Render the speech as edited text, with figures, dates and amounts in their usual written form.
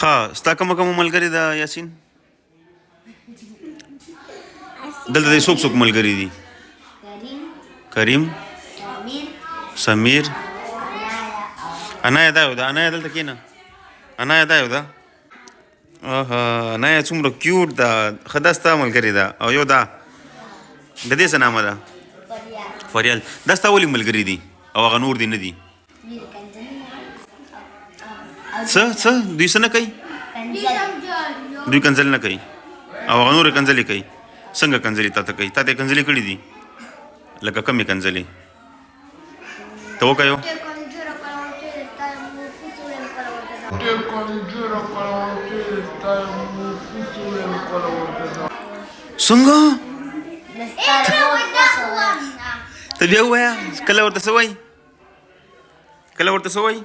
ها ستا کوم ملګری ده یاسین دلته څوک څوک ملګری دي کریم سمیر انایا دا یو ده انایا دلته کېنه انایا دا یو ده انایا څومره کیوټ ده ښه دا ستا ملګرې ده او یو دا د دې څه نامه ده فریال دا ستا ولې ملګري دي او هغه نور دي نه دي څه دوی څه نه کوي دوی کنځل نه کوي او هغه نورې کنځلې کوي څنګه کنځلې تا ته کوي تا ته یې کنځلې کړي دي لکه کمې کنځلې ته وکړې څنګه ته بیا ووایه کله ورته څه وایي کله ورته څه وایي